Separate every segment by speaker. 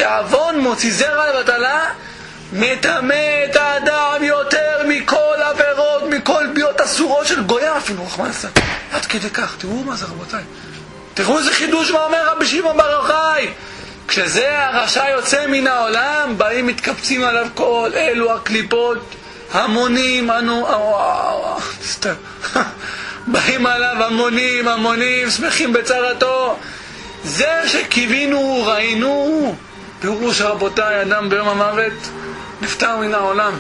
Speaker 1: שעוון מוציא זרע לבטלה, מטמא את האדם יותר מכל עבירות, מכל ביות אסורות של גויה אפילו, רחמנא ליצלן. עד כדי כך, תראו מה זה רבותיי. תראו איזה חידוש מה אומר רבי שמעון בר יוחאי. כשזה הרשע יוצא מן העולם, באים מתקבצים עליו כל אלו הקליפות, המונים, באים עליו המונים, שמחים בצרתו. זה שקיווינו, ראינו. פירוש רבותיי, אדם ביום המוות נפטר מן העולם.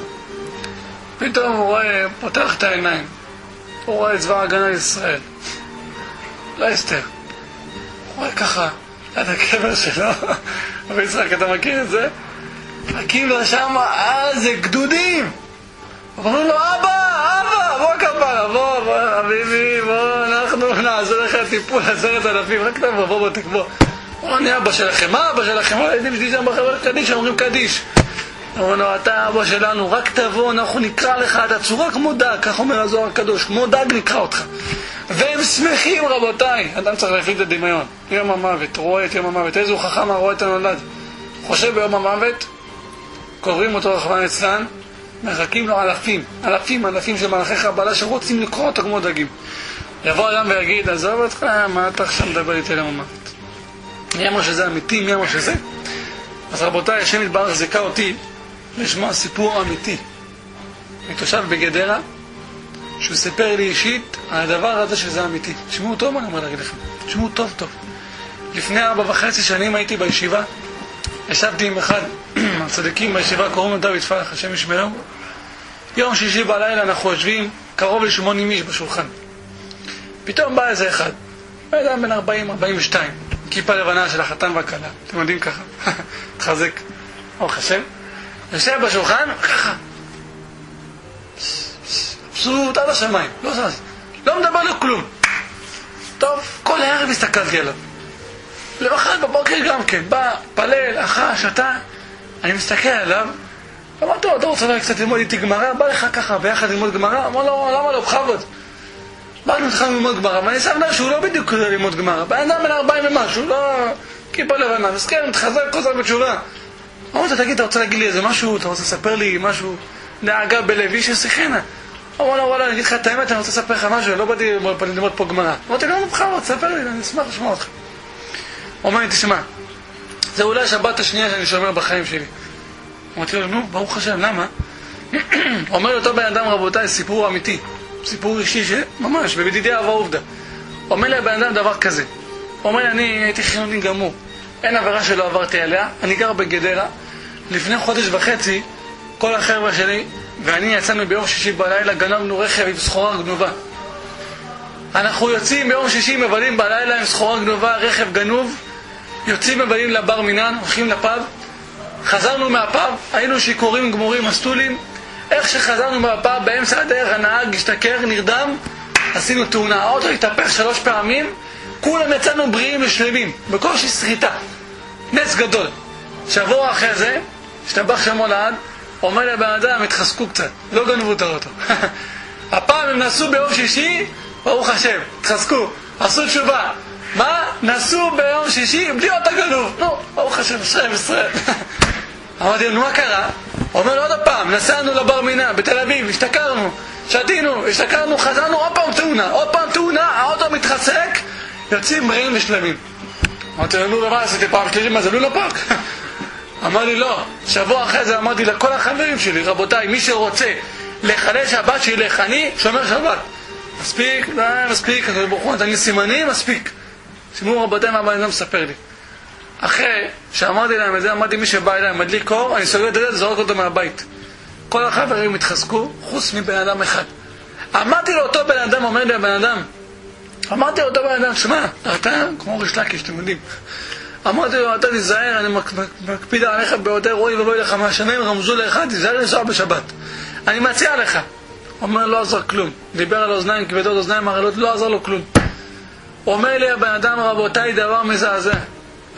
Speaker 1: פתאום הוא רואה, פותח את העיניים, הוא רואה את צבא ההגנה לישראל. לא אסתר. הוא רואה ככה, עד הקבר שלו. אבל יצחק, אתה מכיר את זה? מחכים לו שם, זה גדודים. אמרו לו, אבא, בוא כפרה, בוא, אביבי, בוא, אנחנו נעזור לך טיפול 10,000, רק תבוא, בוא. אני אבא שלכם, מה אבא שלכם? הילדים שלי שם בחברת קדיש, אומרים קדיש. אמרו לו, אתה אבא שלנו, רק תבוא, אנחנו נקרא לך, אתה צורה כמו דג, כך אומר הזוהר הקדוש, כמו דג נקרא אותך. והם שמחים רבותיי, אדם צריך להפעיל את הדמיון. יום המוות, רואה את יום המוות, איזה הוא חכם הרואה את הנולד. חושב ביום המוות, קוראים אותו רחמנא ליצלן, מחכים לו אלפים של מלאכי חבלה שרוצים לקרוא אותו כמו דגים. יבוא אדם ויגיד, עזוב אותך, מה אתה עכשיו מדבר איתי על יום המוות? מי אמר שזה אמיתי, מי אמר שזה? אז רבותיי, השם יתברך זיכה אותי לשמוע סיפור אמיתי מתושב בגדרה, שהוא סיפר לי אישית על הדבר הזה שזה אמיתי. תשמעו טוב מה אני אומר להגיד לכם, תשמעו טוב. לפני 4.5 שנים הייתי בישיבה, ישבתי עם אחד הצדיקים בישיבה, קוראים לו דוד פלח, השם ישמעו. יום שישי בלילה אנחנו יושבים קרוב ל80 איש בשולחן. פתאום בא איזה אחד, אדם בן 40-42, כיפה לבנה של החתן והכלה, אתם יודעים ככה, תחזק, ברוך השם, יושב בשולחן ככה, פשוט עד השמיים, לא זז, לא מדבר לו כלום. טוב, כל הערב הסתכלתי עליו, למחרת בבוקר גם כן, בא, פלל, אכל, שתה, אני מסתכל עליו, אמרתי לו, אתה רוצה קצת ללמוד איתי גמרא? בא לך ככה ביחד ללמוד גמרא? אמר לו, למה לא, בכבוד. באנו איתך ללמוד גמרא, ואני שם לב שהוא לא בדיוק כזה ללמוד גמרא. באדם בן 40 ומשהו, לא כיפה לבנה, מסכן, מתחזק, חוזר בתשובה. אמרתי, תגיד, אתה רוצה להגיד לי איזה משהו? אתה רוצה לספר לי משהו? דאגה בלבי ששיחנה. אמר לו, וואלה, אני אגיד לך את האמת, אני רוצה לספר לך משהו, לא באתי ללמוד פה גמרא. אמרתי, לא, בכבוד, ספר לי, אני אשמח לשמוע אותך. אומר לי, תשמע, זה אולי השבת השנייה שאני שומר בחיים שלי. אמרתי לו, נו, ברוך השם, למה? אומר לי אותו בן אדם, רבותיי, סיפור אמיתי, סיפור אישי שממש, בבדידיה ועובדה. אומר לי הבן אדם דבר כזה, אומר לי, אני הייתי חילוני גמור, אין עבירה שלא עברתי עליה, אני גר בגדרה, לפני 1.5 חודש, כל החבר'ה שלי ואני יצאנו ביום שישי בלילה, גנבנו רכב עם סחורה גנובה. אנחנו יוצאים ביום שישי, מבלים בלילה עם סחורה גנובה, רכב גנוב, יוצאים מבלים לבר מינן, הולכים לפאב, חזרנו מהפאב, היינו שיכורים גמורים, מסטולים. איך שחזרנו מהפאב, באמצע הדרך הנהג השתכר, נרדם, עשינו תאונה, האוטו התהפך 3 פעמים, כולם יצאנו בריאים ושלמים, בקושי סחיטה, נס גדול. שבוע אחרי זה, השתבח שמו לעד, אומר לבן אדם, התחזקו קצת, לא גנבו את האוטו. הפעם הם נסעו ביום שישי, ברוך השם, התחזקו, עשו תשובה. מה? נסעו ביום שישי בלי אוטו גנוב. נו, ברוך השם, ישראל. אמרתי לו, מה קרה? אומר לו עוד הפעם, נסענו לבר מינה בתל אביב, השתכרנו, שתינו, השתכרנו, חזרנו, עוד פעם תאונה, האוטו מתחזק, יוצאים בריאים ושלמים. אמרתי לו, נו, מה עשיתי פעם שלישית, מה זה לונה פארק? אמר לי, לא. שבוע אחרי זה אמרתי לכל החברים שלי, רבותיי, מי שרוצה לחדש הבת שילך, אני שומר שבת. מספיק, מספיק, אני סימני, מספיק. שימו רבותיי מה הבן אדם מספר לי. אחרי שאמרתי להם את זה, אמרתי מי שבא אליי, מדליק אור, אני סוגר את זה, זורק אותו מהבית. כל החברים התחזקו, חוץ מבן אדם אחד. אמרתי לאותו בן אדם, אומר לי הבן אדם, אמרתי לאותו בן אדם, שמע, אתה כמו ריש לקיש, אתם יודעים. אמרתי לו, אתה תיזהר, אני מקפיד עליך ביותר, רואי ובואי לך מהשמיים, רמזו לאחד, תיזהר לנסוע בשבת. אני מציע לך. אומר, לא עזר כלום. דיבר על אוזניים, כבדות אוזניים הרעלות, לא עזר לו כלום. אומר לי הבן אדם, רבותיי, דבר מזעזע.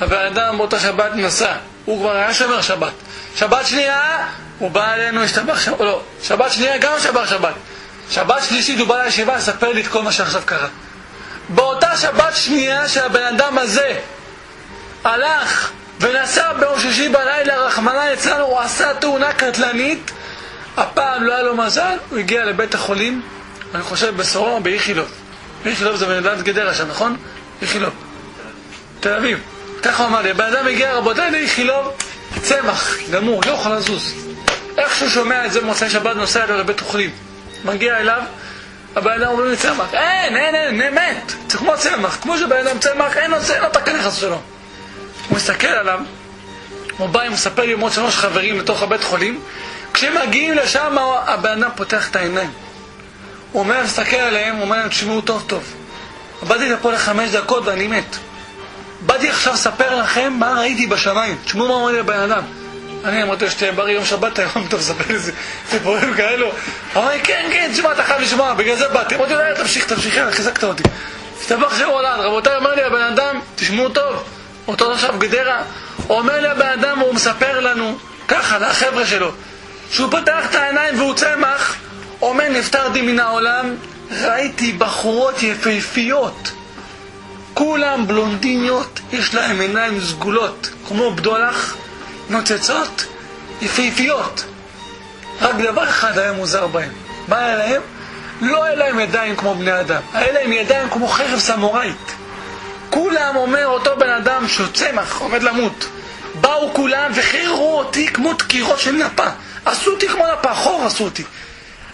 Speaker 1: הבן אדם באותה שבת נסע, הוא כבר היה שומר שבת. שבת שנייה, הוא בא אלינו, השתבח שבת, לא, שבת שנייה גם שבר שבת. שבת שלישית הוא בא לישיבה, לספר לי את כל מה שעכשיו קרה. באותה שבת שנייה שהבן אדם הזה הלך ונסע ביום שישי בלילה, רחמנא ליצלן, הוא עשה תאונה קטלנית. הפעם לא היה לו מזל, הוא הגיע לבית החולים, אני חושב בסורוקה, באיכילוב. איכילוב זה בנדל"ן גדרה שם, נכון? איכילוב, תל אביב. ככה הוא אמר לי, הבן אדם הגיע רבותיי לאיכילוב, צמח, גמור, לא יכול לזוז. איך שהוא שומע את זה מוצאי שבת, נוסע אליו לבית החולים, מגיע אליו, הבן אדם אומר לי צמח, אין, מת, זה כמו צמח, כמו שבן אדם צמח, אין לו תקן חס שלו. הוא מסתכל עליו, הוא בא, הוא מספר לי עוד 3 חברים לתוך הבית חולים, כשמגיעים לשם הבן אדם פותח את העיניים, הוא אומר, מסתכל עליהם, הוא אומר להם, תשמעו טוב, באתי לפה ל5 דקות ואני מת, באתי עכשיו לספר לכם מה ראיתי בשמיים, תשמעו מה אומר לי הבן אדם. אני אמרתי לו שתהיה בריא, יום שבת היום טוב, ספר לי סיפורים כאלו. אמר לי, כן, תשמע, אתה חייב לשמוע, בגלל זה באתי. אמרתי לו, תמשיך, חיזקת אותי. הסתבך שם עולן, רבותיי, אומר לי הבן אדם, תשמעו טוב, אותו עכשיו גדרה, הוא אומר לי הבן אדם, הוא מספר לנו, ככה, לחבר'ה שלו, שהוא פתח את העיניים והוא צמח, אומר, נפטרתי מן העולם, ראיתי בחורות יפהפיות, כולם בלונדיניות, יש להם עיניים סגולות, כמו בדולח, נוצצות, יפהפיות. רק דבר אחד היה מוזר בהם. מה היה להם? לא היה להם ידיים כמו בני אדם, היה להם ידיים כמו חרב סמוראית. כולם, אומר אותו בן אדם שהוא צמח, עומד למות, באו כולם וחירו אותי כמו דקירות של נפה, עשו אותי כמו נפה, חור עשו אותי,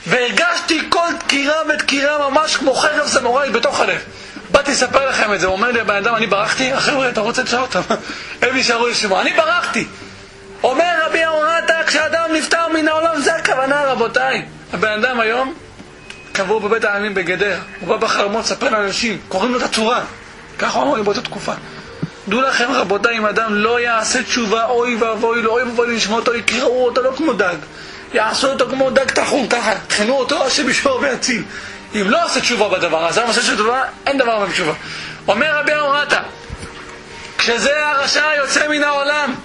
Speaker 1: והרגשתי כל דקירה ודקירה ממש כמו חרב סמוראית בתוך הלב. באתי לספר לכם את זה, הוא אומר לי הבן אדם, אני ברחתי, החבר'ה, אתה רוצה לשאול אותם? הם נשארו לשמוע, אני ברחתי. אומר רבי אורתה, כשאדם נפטר מן העולם, זה הכוונה רבותיי. הבן אדם היום קבור בבית העלמין בגדרה, הוא בא בחרמות לספר לאנשים, קוראים לו את הצורה, ככה הוא אמר לי באותה תקופה. דעו לכם רבותיי, אם אדם לא יעשה תשובה, אוי ואבוי לו, אוי ואבוי לשמוע אותו, יקראו אותו לא כמו דג, יעשו אותו כמו דג תחום, ככה, תחנו אותו השם ישמור ויציל. אם לא עושה תשובה בדבר הזה, מה שעושה תשובה, אין דבר בתשובה. אומר רבי אורתה, כשזה הרשע יוצא מן העולם,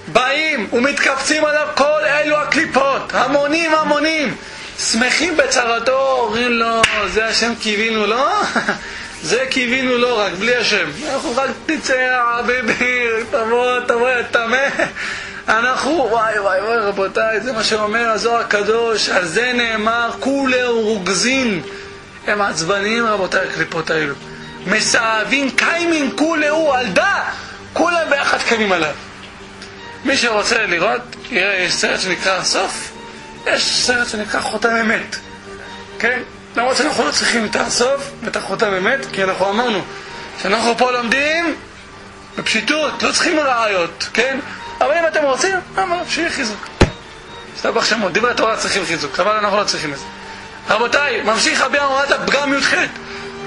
Speaker 1: באים ומתקפצים עליו כל אלו הקליפות, המונים, שמחים בצרתו, אומרים לו, זה השם קיווינו לו, זה קיווינו לו רק, בלי השם. אנחנו רק תצא, ביבי, תבוא, תמה. אנחנו, וואי, רבותיי, זה מה שאומר הזוהר הקדוש, על זה נאמר, כולהו רוגזין. הם עצבניים רבותיי, הקליפות האלו. מסעבים קיימים כולהו על דה, כולם ביחד קיימים עליו. מי שרוצה לראות, יראה, יש סרט שנקרא הסוף, יש סרט שנקרא חותם אמת. כן? למרות שאנחנו לא צריכים את הסוף ואת החותם אמת, כי אנחנו אמרנו שאנחנו פה לומדים בפשיטות, לא צריכים ראיות, כן? אבל אם אתם רוצים, שיהיה חיזוק. סתבח שמות, דברי התורה צריכים חיזוק, אבל אנחנו לא צריכים את זה. רבותיי, ממשיך רבי אורתה פגם י"ח,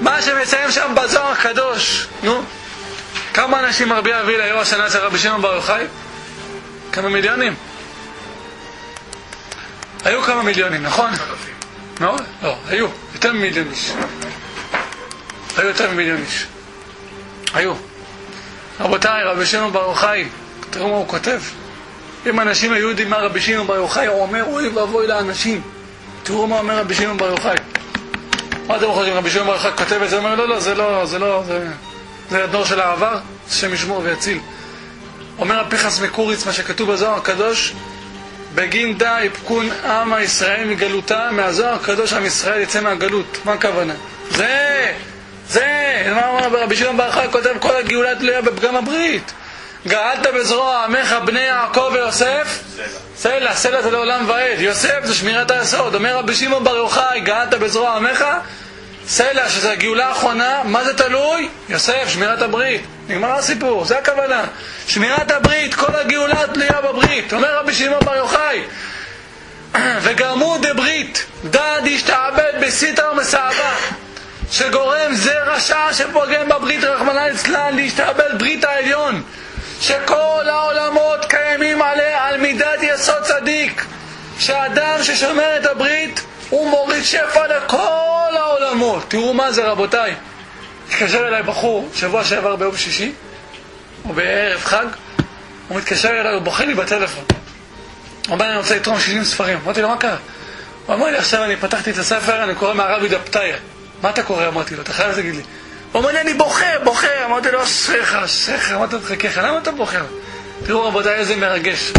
Speaker 1: מה שמסיים שם בזוהר הקדוש. נו, כמה אנשים רבי אבילה היו השנה אצל רבי שמעון בר יוחאי? כמה מיליונים? היו כמה מיליונים, נכון? מאוד? לא, היו יותר ממיליון איש. היו יותר ממיליון איש. היו. רבותיי, רבי שמעון בר יוחאי, תראו מה הוא כותב. אם אנשים היו יודעים מה רבי שמעון בר יוחאי, הוא אומר, אוי ואבוי לאנשים. תראו מה אומר רבי שמעון בר יוחאי. מה אתם חושבים? רבי שמעון בר יוחאי כותב את זה, אומר, לא, זה הדור של העבר, השם ישמור ויציל. אומר הפנחס מקוריץ, מה שכתוב בזוהר הקדוש, בגין דה יפקון עם ישראל מגלותה, מהזוהר הקדוש עם ישראל יצא מהגלות. מה הכוונה? מה אומר רבי שמעון בר יוחאי? כותב, כל הגאולה תלויה בפגם הברית. גאלת בזרוע עמך בני יעקב ויוסף, סלע זה לעולם ועד. יוסף זה שמירת היסוד. אומר רבי שמעון בר יוחאי, גאלת בזרוע עמך, סלע שזה הגאולה האחרונה, מה זה תלוי? יוסף, שמירת הברית. נגמר הסיפור, זה הכוונה. שמירת הברית, כל הגאולה תלויה בברית. אומר רבי שמעון בר יוחאי, וגרמו דברית, דד ישתעבד בסיטר מסעבה, שגורם זה רשע שפוגם בברית רחמנא ליצלן להשתעבד ברית העליון, שכל העולמות קיימים עליה על מידת יסוד צדיק, שאדם ששומר את הברית הוא מוריד שפע לכל העולמות. תראו מה זה רבותיי. התקשר אליי בחור שבוע שעבר ביום שישי או בערב חג, הוא מתקשר אליי, הוא בוכה לי בטלפון, הוא אומר, אני רוצה לתרום 60 ספרים. אמרתי לו, מה קרה? הוא אמר לי, עכשיו אני פתחתי את הספר, אני קורא מהרבי דפתיה. מה אתה קורא? אמרתי לו, אתה חייב להגיד לי. הוא אומר לי, אני בוכה. אמרתי לו, שכר, אמרתי לו, חכה, למה אתה בוכה? תראו רבותיי איזה מרגש.